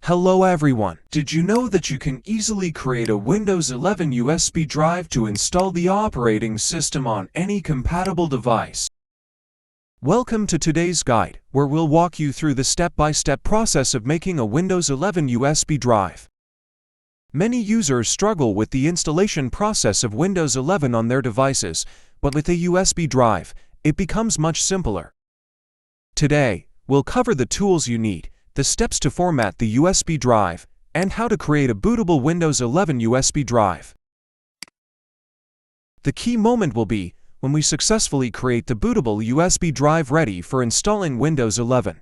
Hello everyone! Did you know that you can easily create a Windows 11 USB drive to install the operating system on any compatible device? Welcome to today's guide, where we'll walk you through the step-by-step process of making a Windows 11 USB drive. Many users struggle with the installation process of Windows 11 on their devices, but with a USB drive, it becomes much simpler. Today, we'll cover the tools you need, the steps to format the USB drive, and how to create a bootable Windows 11 USB drive. The key moment will be when we successfully create the bootable USB drive ready for installing Windows 11.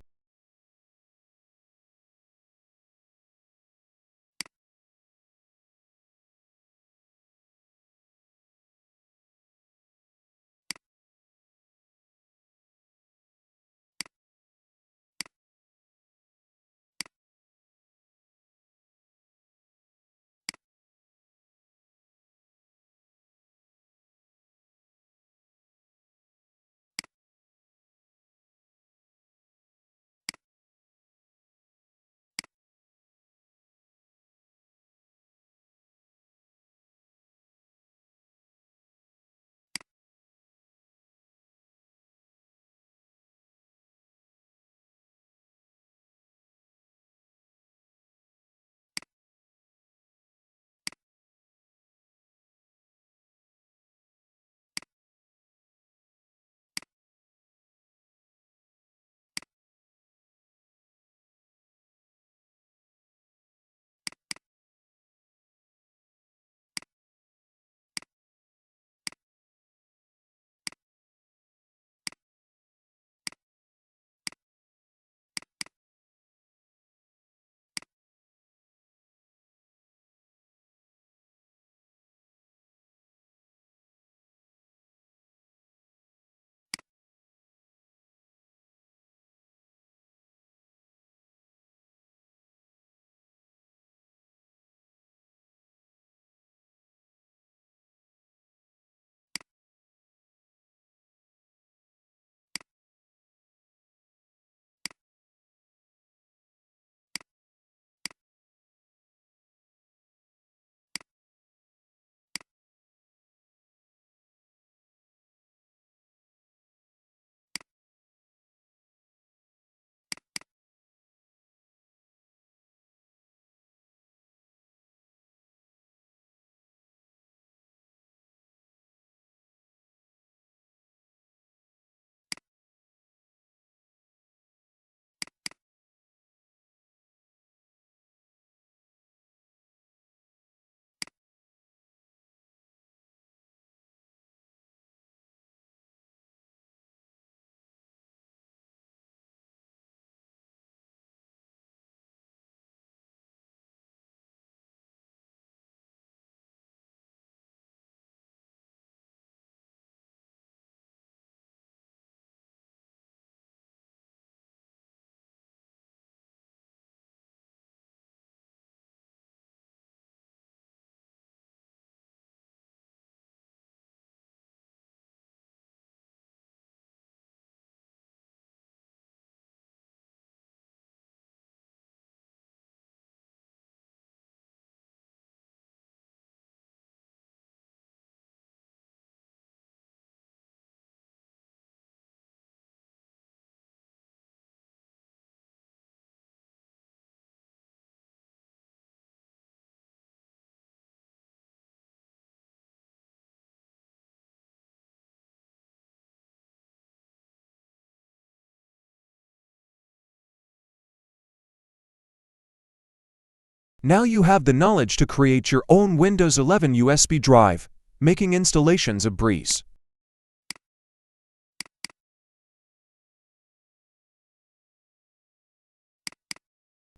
Now you have the knowledge to create your own Windows 11 USB drive, making installations a breeze.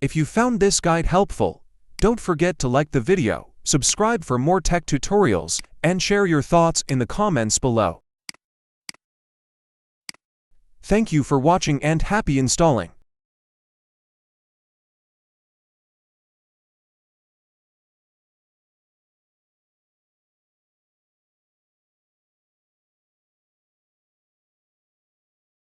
If you found this guide helpful, don't forget to like the video, subscribe for more tech tutorials, and share your thoughts in the comments below. Thank you for watching and happy installing.